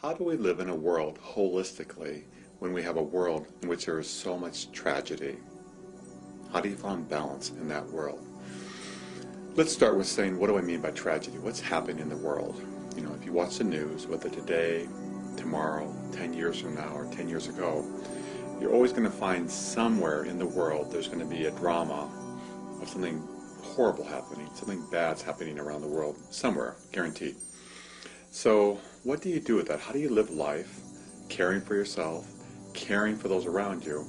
How do we live in a world holistically when we have a world in which there is so much tragedy? How do you find balance in that world? Let's start with saying, what do I mean by tragedy? What's happening in the world? You know, if you watch the news, whether today, tomorrow, 10 years from now, or 10 years ago, you're always going to find somewhere in the world there's going to be a drama of something horrible happening, something bad's happening around the world, somewhere, guaranteed. So what do you do with that? How do you live life caring for yourself, caring for those around you,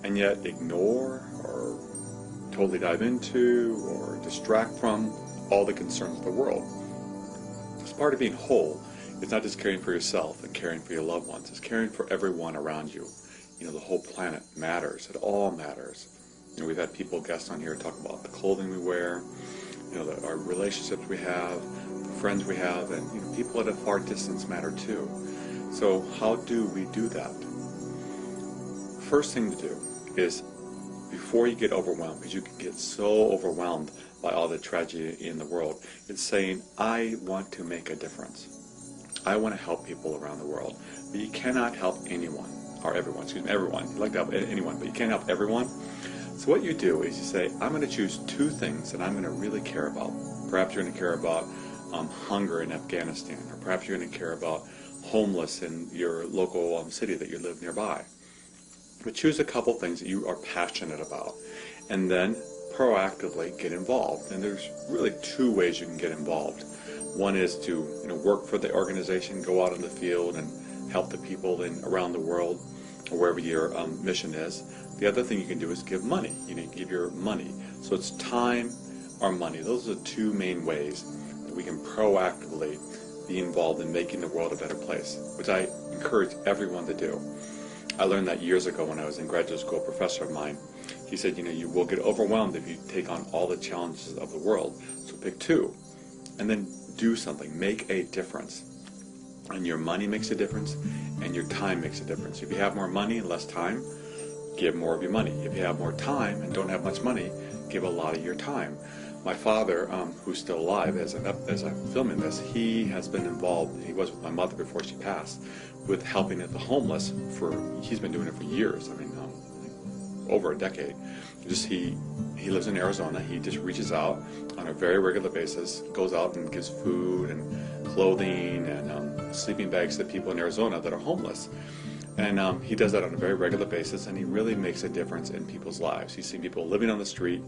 and yet ignore or totally dive into or distract from all the concerns of the world? As part of being whole, it's not just caring for yourself and caring for your loved ones, it's caring for everyone around you. You know, the whole planet matters. It all matters. You know, we've had guests on here talk about the clothing we wear, you know, our relationships we have, the friends we have, and you know, people at a far distance matter too. So how do we do that? First thing to do is, before you get overwhelmed, because you can get so overwhelmed by all the tragedy in the world, it's saying, I want to make a difference. I want to help people around the world. But you cannot help anyone, or everyone, everyone. You'd like to help anyone, but you can't help everyone. So what you do is you say, I'm going to choose two things that I'm going to really care about. Perhaps you're going to care about hunger in Afghanistan, or perhaps you're going to care about homeless in your local city that you live nearby. But choose a couple things that you are passionate about, and then proactively get involved. And there's really two ways you can get involved. One is to work for the organization, go out in the field and help the people around the world, or wherever your mission is. The other thing you can do is give money. You can give your money. So it's time or money. Those are the two main ways that we can proactively be involved in making the world a better place, which I encourage everyone to do. I learned that years ago when I was in graduate school. A professor of mine, he said, you will get overwhelmed if you take on all the challenges of the world. So pick two, and then do something. Make a difference. And your money makes a difference, and your time makes a difference. If you have more money and less time, give more of your money. If you have more time and don't have much money, give a lot of your time. My father, who's still alive as I'm filming this, he has been involved, he was with my mother before she passed, with helping the homeless he's been doing it for years, over a decade. He lives in Arizona. He just reaches out on a very regular basis, goes out and gives food and clothing and sleeping bags to people in Arizona that are homeless. And he does that on a very regular basis, and he really makes a difference in people's lives. He's seen people living on the street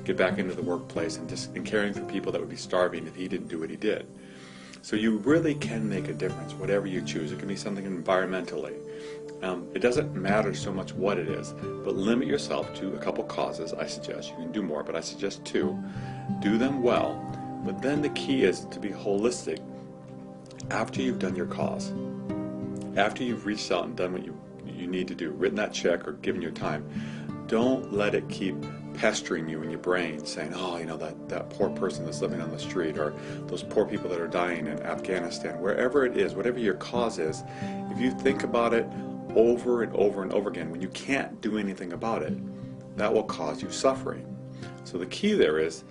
get back into the workplace and caring for people that would be starving if he didn't do what he did. So you really can make a difference, whatever you choose. It can be something environmentally. It doesn't matter so much what it is, but limit yourself to a couple causes. I suggest you can do more, but I suggest two. Do them well, but then the key is to be holistic after you've done your cause. After you've reached out and done what you need to do, written that check or given your time, don't let it keep pestering you in your brain saying, oh, that poor person that's living on the street, or those poor people that are dying in Afghanistan. Wherever it is, whatever your cause is, if you think about it over and over and over again, when you can't do anything about it, that will cause you suffering. So the key there is,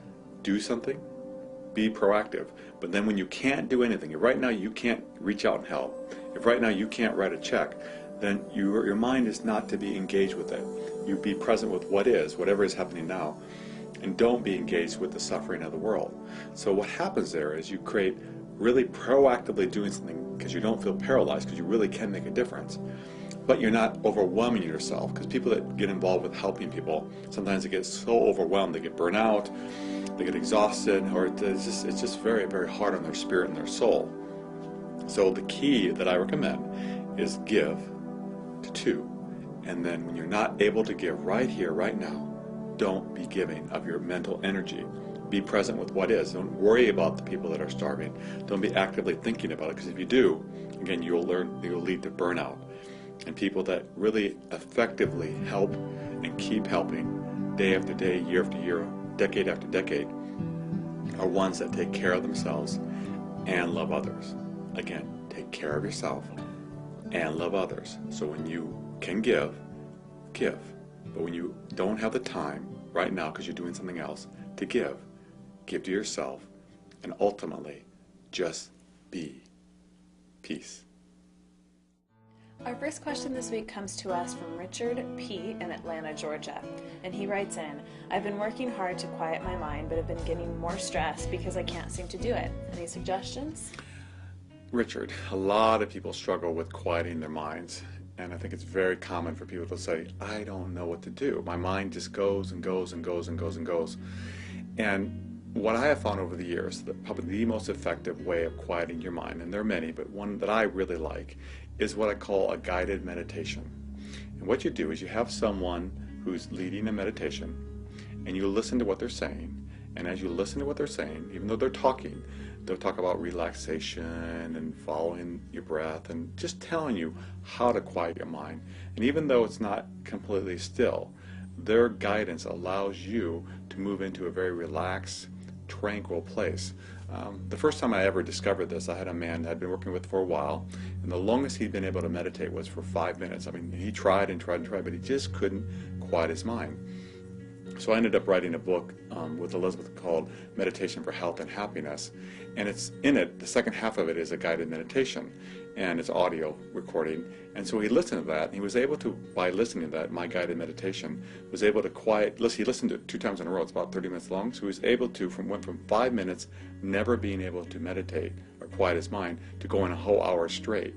do something, be proactive. But then when you can't do anything, if right now you can't reach out and help, if right now you can't write a check, then your mind is not to be engaged with it. You be present with whatever is happening now, and don't be engaged with the suffering of the world. So what happens there is you create really proactively doing something because you don't feel paralyzed, because you really can make a difference. But you're not overwhelming yourself, because people that get involved with helping people, sometimes they get so overwhelmed, they get burnt out, they get exhausted, or it's just very, very hard on their spirit and their soul. So the key that I recommend is give to two. And then when you're not able to give right here, right now, don't be giving of your mental energy. Be present with what is. Don't worry about the people that are starving. Don't be actively thinking about it, because if you do, again, you'll lead to burnout. And people that really effectively help and keep helping day after day, year after year, decade after decade, are ones that take care of themselves and love others. Again, take care of yourself and love others. So when you can give. But when you don't have the time right now because you're doing something else to give to yourself, and ultimately just be. Peace. Our first question this week comes to us from Richard P. in Atlanta, Georgia. And he writes in, I've been working hard to quiet my mind, but have been getting more stressed because I can't seem to do it. Any suggestions? Richard, a lot of people struggle with quieting their minds. And I think it's very common for people to say, I don't know what to do. My mind just goes and goes and goes and goes and goes. And what I have found over the years, that probably the most effective way of quieting your mind, and there are many, but one that I really like, is what I call a guided meditation. And what you do is you have someone who's leading a meditation, and you listen to what they're saying. And as you listen to what they're saying, even though they're talking, they'll talk about relaxation and following your breath and just telling you how to quiet your mind. And even though it's not completely still, their guidance allows you to move into a very relaxed, tranquil place. The first time I ever discovered this, I had a man that I'd been working with for a while, and the longest he'd been able to meditate was for 5 minutes. I mean, he tried and tried and tried, but he just couldn't quiet his mind. So I ended up writing a book with Elizabeth called Meditation for Health and Happiness, and it's in it, the second half of it is a guided meditation, and it's audio recording. And so he listened to that, and he was able to, by listening to that, my guided meditation, was able to he listened to it 2 times in a row. It's about 30 minutes long, so he was able to, went from 5 minutes never being able to meditate or quiet his mind to going a whole hour straight.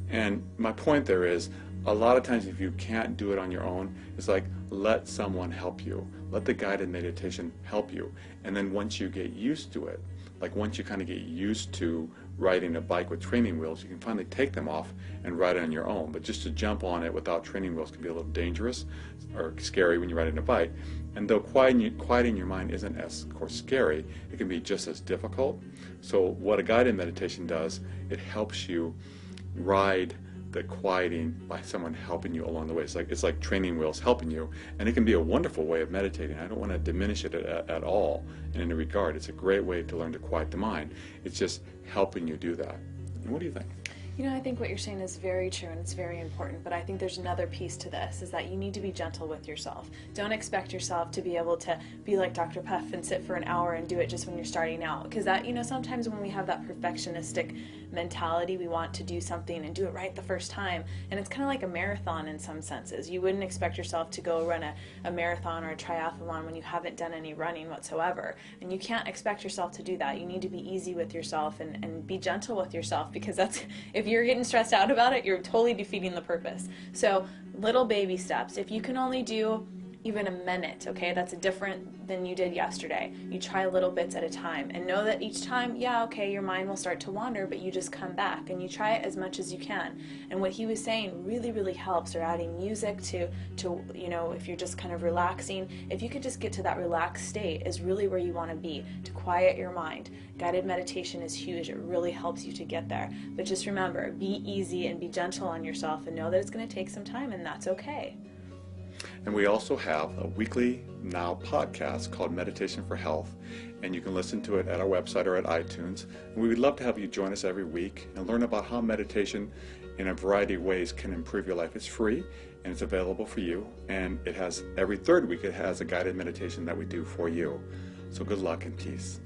And my point there is, a lot of times if you can't do it on your own, it's like, let someone help you. Let the guided meditation help you. And then once you get used to it, like once you kind of get used to riding a bike with training wheels, you can finally take them off and ride it on your own. But just to jump on it without training wheels can be a little dangerous or scary when you're riding a bike. And though quieting your mind isn't as, of course, scary, it can be just as difficult. So what a guided meditation does, it helps you ride the quieting by someone helping you along the way. It's like training wheels helping you, and it can be a wonderful way of meditating. I don't want to diminish it at all in any regard. It's a great way to learn to quiet the mind. It's just helping you do that. And what do you think? You know, I think what you're saying is very true and it's very important, but I think there's another piece to this, is that you need to be gentle with yourself. Don't expect yourself to be able to be like Dr. Puff and sit for an hour and do it just when you're starting out. Because that, you know, sometimes when we have that perfectionistic mentality, we want to do something and do it right the first time. And it's kind of like a marathon in some senses. You wouldn't expect yourself to go run a marathon or a triathlon when you haven't done any running whatsoever. And you can't expect yourself to do that. You need to be easy with yourself and be gentle with yourself, because that's, if you're getting stressed out about it, you're totally defeating the purpose. So little baby steps. If you can only do even a minute, okay, that's different than you did yesterday. You try little bits at a time and know that each time, yeah, okay, your mind will start to wander, but you just come back and you try it as much as you can. And what he was saying really, really helps, or adding music to you know, if you're just kind of relaxing, if you could just get to that relaxed state is really where you want to be, to quiet your mind. Guided meditation is huge. It really helps you to get there. But just remember, be easy and be gentle on yourself and know that it's going to take some time, and that's okay. And we also have a weekly now podcast called Meditation for Health, and you can listen to it at our website or at iTunes. And we would love to have you join us every week and learn about how meditation in a variety of ways can improve your life. It's free and it's available for you, and it has, every third week it has a guided meditation that we do for you. So good luck and peace.